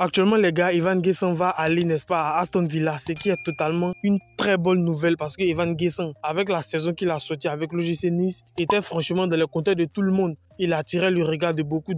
Actuellement, les gars, Evan Gerson va aller, n'est-ce pas, à Aston Villa, ce qui est totalement une très bonne nouvelle parce que Evan Gerson, avec la saison qu'il a sortie avec l'OGC Nice, était franchement dans le compteur de tout le monde. Il attirait le regard de beaucoup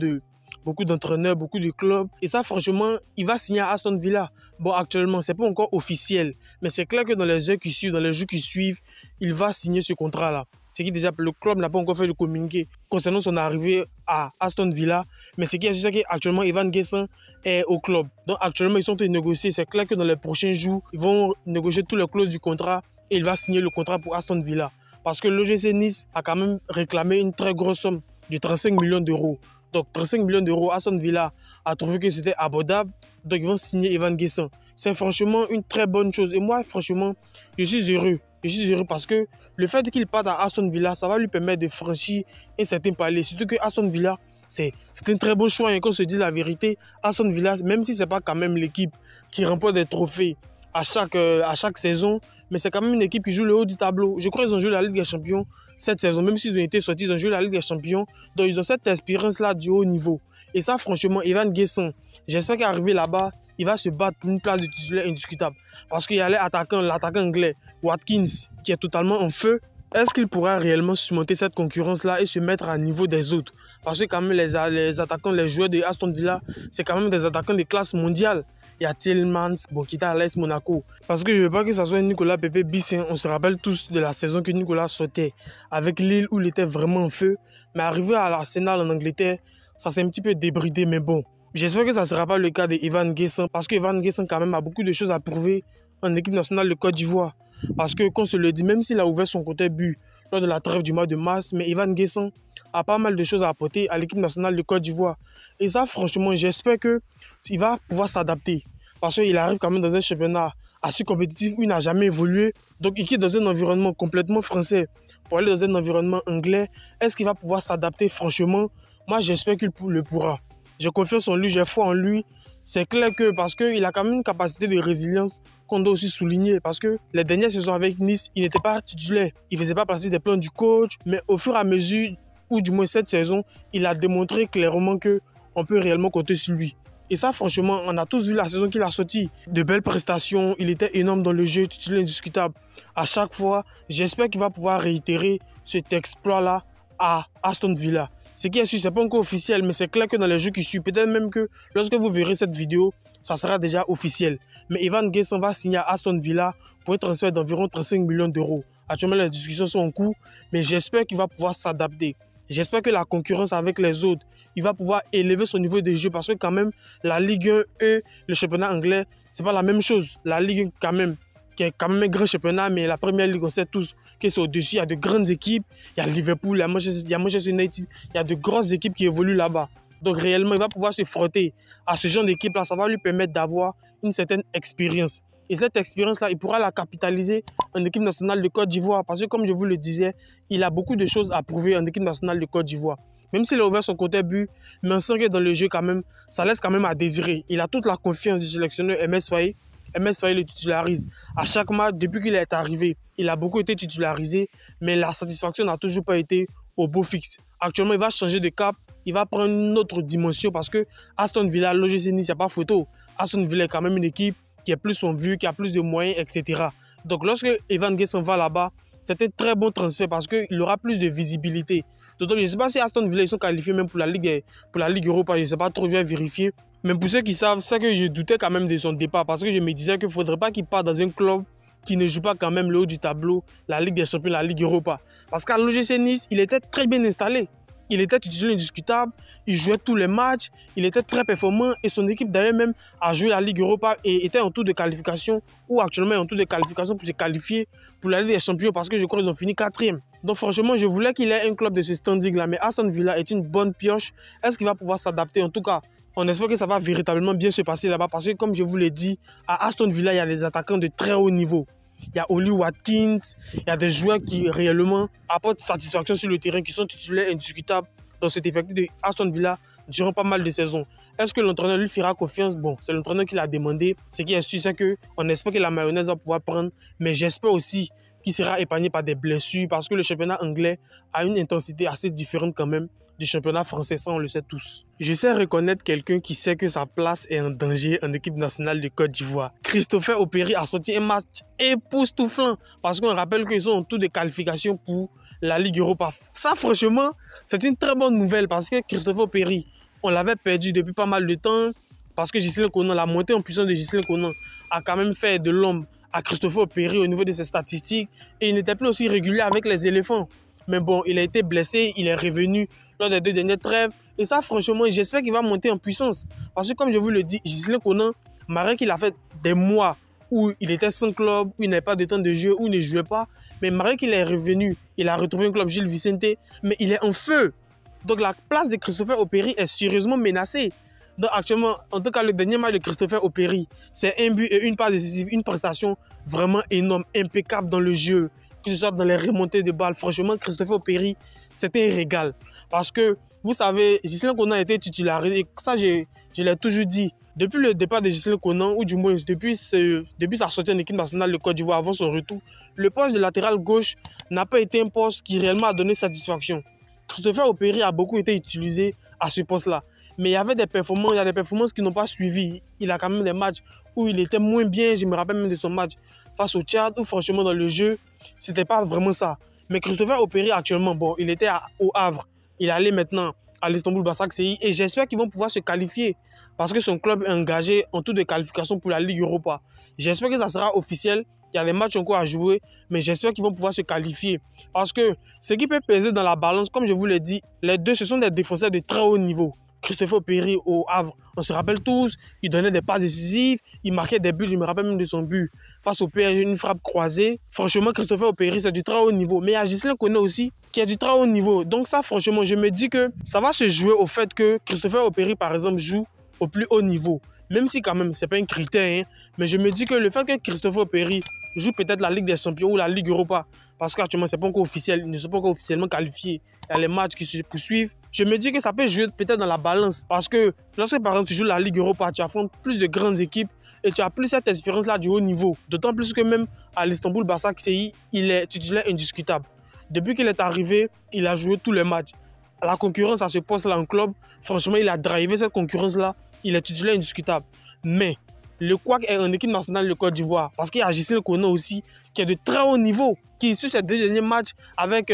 d'entraîneurs, beaucoup de clubs. Et ça, franchement, il va signer à Aston Villa. Bon, actuellement, ce n'est pas encore officiel, mais c'est clair que dans les jours qui suivent, il va signer ce contrat-là. C'est qui déjà, le club n'a pas encore fait de communiqué concernant son arrivée à Aston Villa. Mais ce qui est sûr, c'est qu'actuellement, Evan Gerson est au club. Donc actuellement, ils sont en train de négocier. C'est clair que dans les prochains jours, ils vont négocier toutes les clauses du contrat et il va signer le contrat pour Aston Villa. Parce que l'OGC Nice a quand même réclamé une très grosse somme de 35 millions d'euros. Donc 35 millions d'euros, Aston Villa a trouvé que c'était abordable. Donc ils vont signer Evan Gerson. C'est franchement une très bonne chose. Et moi, franchement, je suis heureux. Je suis heureux parce que le fait qu'il parte à Aston Villa, ça va lui permettre de franchir un certain palier. Surtout que Aston Villa, c'est un très bon choix. Et qu'on se dise la vérité, Aston Villa, même si ce n'est pas quand même l'équipe qui remporte des trophées à chaque saison, mais c'est quand même une équipe qui joue le haut du tableau. Je crois qu'ils ont joué la Ligue des Champions cette saison. Même s'ils ont été sortis, ils ont joué la Ligue des Champions. Donc ils ont cette expérience-là du haut niveau. Et ça, franchement, Evan Gerson, j'espère qu'arrivé là-bas, il va se battre pour une place de titulaire indiscutable. Parce qu'il y a l'attaquant anglais, Watkins, qui est totalement en feu. Est-ce qu'il pourra réellement surmonter cette concurrence-là et se mettre à niveau des autres? Parce que quand même, les attaquants, les joueurs de Aston Villa, c'est quand même des attaquants de classe mondiale. Il y a Tielemans, qui est à l'AS Monaco. Parce que je ne veux pas que ce soit Nicolas Pepe Bissin. On se rappelle tous de la saison que Nicolas sortait avec Lille où il était vraiment en feu. Mais arrivé à l'Arsenal en Angleterre, ça s'est un petit peu débridé, mais bon. J'espère que ça ne sera pas le cas d'Evan Gerson parce qu'Evan Gerson quand même a beaucoup de choses à prouver en équipe nationale de Côte d'Ivoire. Parce que, qu'on se le dit, même s'il a ouvert son côté but lors de la trêve du mois de mars, mais Evan Gerson a pas mal de choses à apporter à l'équipe nationale de Côte d'Ivoire. Et ça, franchement, j'espère qu'il va pouvoir s'adapter. Parce qu'il arrive quand même dans un championnat assez compétitif où il n'a jamais évolué. Donc, il quitte dans un environnement complètement français pour aller dans un environnement anglais. Est-ce qu'il va pouvoir s'adapter? Franchement, moi, j'espère qu'il le pourra. J'ai confiance en lui, j'ai foi en lui. C'est clair que parce qu'il a quand même une capacité de résilience qu'on doit aussi souligner. Parce que les dernières saisons avec Nice, il n'était pas titulaire. Il ne faisait pas partie des plans du coach. Mais au fur et à mesure, ou du moins cette saison, il a démontré clairement qu'on peut réellement compter sur lui. Et ça, franchement, on a tous vu la saison qu'il a sortie. De belles prestations, il était énorme dans le jeu, titulaire indiscutable. À chaque fois, j'espère qu'il va pouvoir réitérer cet exploit-là à Aston Villa. Ce qui est sûr, ce n'est pas encore officiel, mais c'est clair que dans les jours qui suivent, peut-être même que lorsque vous verrez cette vidéo, ça sera déjà officiel. Mais Evan Gerson va signer à Aston Villa pour un transfert d'environ 35 millions d'euros. Actuellement, les discussions sont en cours, mais j'espère qu'il va pouvoir s'adapter. J'espère que la concurrence avec les autres, il va pouvoir élever son niveau de jeu parce que quand même, la Ligue 1 et le championnat anglais, ce n'est pas la même chose. La Ligue 1 quand même, qui est quand même un grand championnat, mais la première ligue, on sait tous que c'est au-dessus. Il y a de grandes équipes, il y a Liverpool, il y a Manchester United, il y a de grosses équipes qui évoluent là-bas. Donc réellement, il va pouvoir se frotter à ce genre d'équipe-là. Ça va lui permettre d'avoir une certaine expérience. Et cette expérience-là, il pourra la capitaliser en équipe nationale de Côte d'Ivoire. Parce que comme je vous le disais, il a beaucoup de choses à prouver en équipe nationale de Côte d'Ivoire. Même s'il a ouvert son côté but, mais on sent que dans le jeu, quand même, ça laisse quand même à désirer. Il a toute la confiance du sélectionneur MS Faye. MS Faye le titularise. À chaque match, depuis qu'il est arrivé, il a beaucoup été titularisé, mais la satisfaction n'a toujours pas été au beau fixe. Actuellement, il va changer de cap, il va prendre une autre dimension parce que Aston Villa, l'OGC Nice, il n'y a pas photo. Aston Villa est quand même une équipe qui est plus en vue, qui a plus de moyens, etc. Donc, lorsque Evan Gerson va là-bas, c'est un très bon transfert parce qu'il aura plus de visibilité. Donc, je ne sais pas si Aston Villa ils sont qualifiés même pour la Ligue Europa, je ne sais pas trop, je vais vérifier. Mais pour ceux qui savent, c'est que je doutais quand même de son départ parce que je me disais qu'il ne faudrait pas qu'il parte dans un club qui ne joue pas quand même le haut du tableau, la Ligue des Champions, la Ligue Europa. Parce qu'à l'OGC Nice, il était très bien installé. Il était titulaire indiscutable, il jouait tous les matchs, il était très performant et son équipe d'ailleurs même a joué la Ligue Europa et était en tour de qualification ou actuellement en tour de qualification pour se qualifier pour la Ligue des Champions parce que je crois qu'ils ont fini 4e. Donc franchement, je voulais qu'il ait un club de ce standing-là, mais Aston Villa est une bonne pioche. Est-ce qu'il va pouvoir s'adapter? En tout cas, on espère que ça va véritablement bien se passer là-bas parce que comme je vous l'ai dit, à Aston Villa, il y a des attaquants de très haut niveau. Il y a Oli Watkins, il y a des joueurs qui réellement apportent satisfaction sur le terrain, qui sont titulaires indiscutables dans cet effectif de Aston Villa durant pas mal de saisons. Est-ce que l'entraîneur lui fera confiance? Bon, c'est l'entraîneur qui l'a demandé. Ce qui est sûr, c'est qu'on espère que la mayonnaise va pouvoir prendre, mais j'espère aussi qu'il sera épargné par des blessures parce que le championnat anglais a une intensité assez différente quand même du championnat français, ça on le sait tous. Je sais reconnaître quelqu'un qui sait que sa place est en danger en équipe nationale de Côte d'Ivoire. Christopher Opéry a sorti un match époustouflant parce qu'on rappelle qu'ils sont en tout de qualifications pour la Ligue Europa. Ça franchement, c'est une très bonne nouvelle parce que Christopher Opéry, on l'avait perdu depuis pas mal de temps parce que Ghislain Conan, la montée en puissance de Ghislain Conan a quand même fait de l'ombre à Christopher Opéry au niveau de ses statistiques et il n'était plus aussi régulier avec les éléphants. Mais bon, il a été blessé, il est revenu lors des 2 dernières trêves. Et ça, franchement, j'espère qu'il va monter en puissance. Parce que comme je vous le dis, Ghislain Conan, malgré qu'il a fait des mois où il était sans club, où il n'avait pas de temps de jeu, où il ne jouait pas, mais malgré qu'il est revenu, il a retrouvé un club Gilles Vicente, mais il est en feu. Donc la place de Christopher Opéry est sérieusement menacée. Donc actuellement, en tout cas, le dernier match de Christopher Opéry, c'est un but et une passe décisive, une prestation vraiment énorme, impeccable dans le jeu, que ce soit dans les remontées de balles. Franchement, Christopher Opéry, c'était un régal. Parce que, vous savez, Ghislain Conan a été titularisé, et ça, je l'ai toujours dit. Depuis le départ de Ghislain Conan, ou du moins depuis sa sortie en équipe nationale de Côte d'Ivoire avant son retour, le poste de latéral gauche n'a pas été un poste qui réellement a donné satisfaction. Christopher Opéry a beaucoup été utilisé à ce poste-là. Mais il y avait des performances qui n'ont pas suivi. Il a quand même des matchs où il était moins bien. Je me rappelle même de son match face au Tchad, où franchement dans le jeu, c'était pas vraiment ça. Mais Christopher Opéry actuellement, bon, il était au Havre. Il allait maintenant à l'Istanbul Basaksehir et j'espère qu'ils vont pouvoir se qualifier parce que son club est engagé en tout de qualification pour la Ligue Europa. J'espère que ça sera officiel. Il y a des matchs encore à jouer, mais j'espère qu'ils vont pouvoir se qualifier. Parce que ce qui peut peser dans la balance, comme je vous l'ai dit, les deux, ce sont des défenseurs de très haut niveau. Christopher Opéry au Havre, on se rappelle tous, il donnait des passes décisives, il marquait des buts, je me rappelle même de son but face au PSG, une frappe croisée. Franchement, Christopher Opéry, c'est du très haut niveau. Mais il y a Ghislain Conan aussi, qui est du très haut niveau. Donc ça, franchement, je me dis que ça va se jouer au fait que Christopher Opéry, par exemple, joue au plus haut niveau. Même si quand même, ce n'est pas un critère, hein, mais je me dis que le fait que Christopher Opéry joue peut-être la Ligue des Champions ou la Ligue Europa, parce qu'actuellement, ce n'est pas encore officiel, ils ne sont pas encore officiellement qualifiés. Il y a les matchs qui se poursuivent. Je me dis que ça peut jouer peut-être dans la balance. Parce que lorsque, par exemple, tu joues la Ligue Europa, tu affrontes plus de grandes équipes et tu as plus cette expérience-là du haut niveau. D'autant plus que même à l'Istanbul Basaksehir, il est titulaire indiscutable. Depuis qu'il est arrivé, il a joué tous les matchs. La concurrence à ce poste-là en club, franchement, il a drivé cette concurrence-là. Il est titulaire indiscutable. Mais le couac est en équipe nationale de Côte d'Ivoire. Parce qu'il y a Ghislain Conan aussi, qui est de très haut niveau, qui, sur ces 2 derniers matchs avec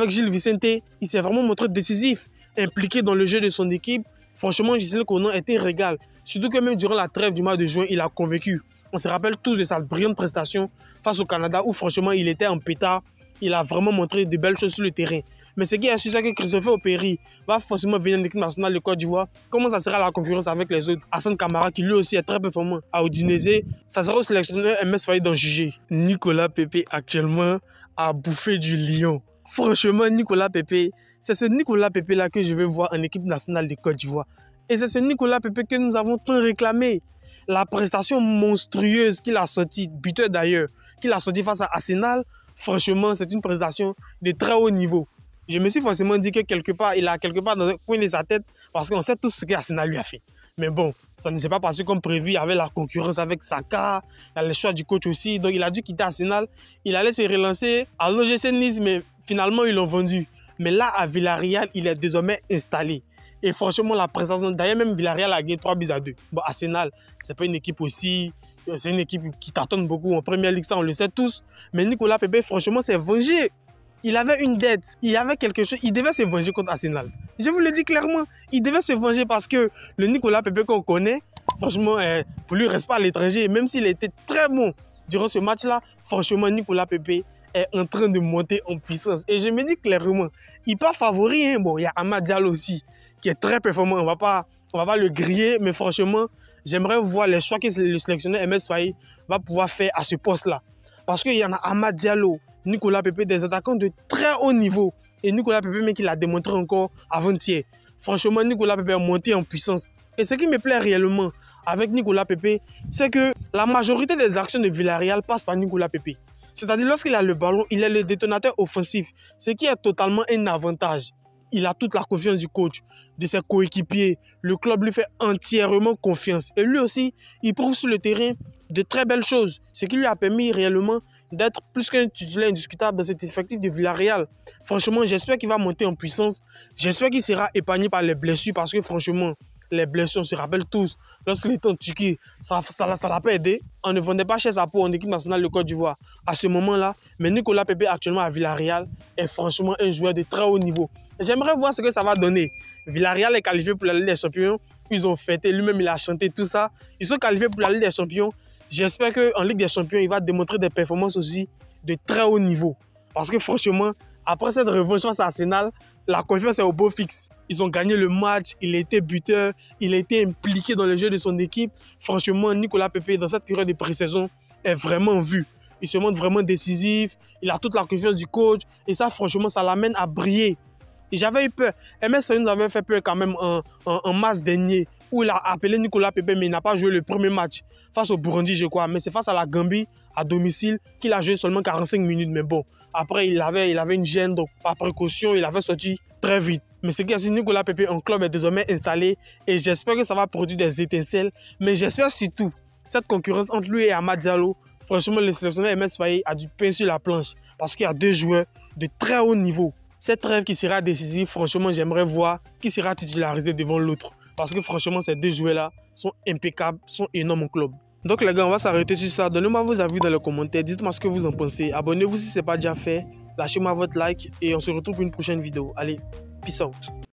Gilles Vicente, il s'est vraiment montré décisif, impliqué dans le jeu de son équipe. Franchement, Ghislain Conan était un régal. Surtout que même durant la trêve du mois de juin, il a convaincu. On se rappelle tous de sa brillante prestation face au Canada, où franchement, il était en pétard. Il a vraiment montré de belles choses sur le terrain. Mais ce qui est sûr, c'est que Christopher Opéry va forcément venir en équipe nationale de Côte d'Ivoire. Comment ça sera la concurrence avec les autres? Hassan Kamara, qui lui aussi est très performant à Udinese, ça sera au sélectionneur MS Faye d'en juger. Nicolas Pepe actuellement a bouffé du lion. Franchement, Nicolas Pepe, c'est ce Nicolas Pepe-là que je veux voir en équipe nationale de Côte d'Ivoire. Et c'est ce Nicolas Pepe que nous avons tant réclamé. La prestation monstrueuse qu'il a sortie, buteur d'ailleurs, qu'il a sorti face à Arsenal, franchement, c'est une prestation de très haut niveau. Je me suis forcément dit que quelque part, il a quelque part dans un coin de sa tête, parce qu'on sait tout ce qu'Arsenal lui a fait. Mais bon, ça ne s'est pas passé comme prévu. Il y avait la concurrence avec Saka, il y a le choix du coach aussi. Donc il a dû quitter Arsenal. Il allait se relancer à l'OGC Nice, mais finalement ils l'ont vendu. Mais là, à Villarreal, il est désormais installé. Et franchement, la prestation, d'ailleurs même Villarreal a gagné 3-2. Bon, Arsenal, c'est pas une équipe aussi, c'est une équipe qui cartonne beaucoup en Première Ligue, ça on le sait tous. Mais Nicolas Pepe, franchement, s'est vengé. Il avait une dette, il avait quelque chose, il devait se venger contre Arsenal. Je vous le dis clairement, il devait se venger parce que le Nicolas Pepe qu'on connaît, franchement, pour lui, il ne reste pas à l'étranger. Même s'il était très bon durant ce match-là, franchement, Nicolas Pepe est en train de monter en puissance. Et je me dis clairement, il n'est pas favori. Hein. Bon, il y a Amad Diallo aussi, qui est très performant. On ne va pas le griller, mais franchement, j'aimerais voir les choix que le sélectionneur MS Faye va pouvoir faire à ce poste-là. Parce qu'il y en a Amad Diallo, Nicolas Pepe, des attaquants de très haut niveau. Et Nicolas Pepe, mais qu'il a démontré encore avant-hier. Franchement, Nicolas Pepe est monté en puissance. Et ce qui me plaît réellement avec Nicolas Pepe, c'est que la majorité des actions de Villarreal passent par Nicolas Pepe. C'est-à-dire, lorsqu'il a le ballon, il est le détonateur offensif, ce qui est totalement un avantage. Il a toute la confiance du coach, de ses coéquipiers. Le club lui fait entièrement confiance. Et lui aussi, il prouve sur le terrain de très belles choses, ce qui lui a permis réellement d'être plus qu'un titulaire indiscutable dans cet effectif de Villarreal. Franchement, j'espère qu'il va monter en puissance. J'espère qu'il sera épargné par les blessures parce que franchement, les blessures, on se rappelle tous, lorsqu'il était en Turquie, ça l'a pas aidé. On ne vendait pas cher sa peau en équipe nationale de Côte d'Ivoire à ce moment-là. Mais Nicolas Pepe, actuellement à Villarreal, est franchement un joueur de très haut niveau. J'aimerais voir ce que ça va donner. Villarreal est qualifié pour la Ligue des Champions. Ils ont fêté, lui-même il a chanté tout ça. Ils sont qualifiés pour la Ligue des Champions. J'espère qu'en Ligue des Champions, il va démontrer des performances aussi de très haut niveau. Parce que franchement, après cette revanche face à Arsenal, la confiance est au beau fixe. Ils ont gagné le match, il a été buteur, il a été impliqué dans le jeu de son équipe. Franchement, Nicolas Pepe, dans cette période de pré-saison, est vraiment vu. Il se montre vraiment décisif, il a toute la confiance du coach. Et ça, franchement, ça l'amène à briller. Et j'avais eu peur. MS nous avait fait peur quand même en mars dernier, où il a appelé Nicolas Pepe, mais il n'a pas joué le premier match face au Burundi, je crois. Mais c'est face à la Gambie, à domicile, qu'il a joué seulement 45 minutes. Mais bon, après, il avait une gêne, donc par précaution, il avait sorti très vite. Mais c'est que Nicolas Pepe, un club est désormais installé et j'espère que ça va produire des étincelles. Mais j'espère surtout cette concurrence entre lui et Amad Diallo. Franchement, le sélectionneur MS Faye a du pain sur la planche parce qu'il y a deux joueurs de très haut niveau. Cette trêve qui sera décisive, franchement, j'aimerais voir qui sera titularisé devant l'autre. Parce que franchement, ces deux joueurs-là sont impeccables, sont énormes au club. Donc les gars, on va s'arrêter sur ça. Donnez-moi vos avis dans les commentaires. Dites-moi ce que vous en pensez. Abonnez-vous si ce n'est pas déjà fait. Lâchez-moi votre like et on se retrouve pour une prochaine vidéo. Allez, peace out.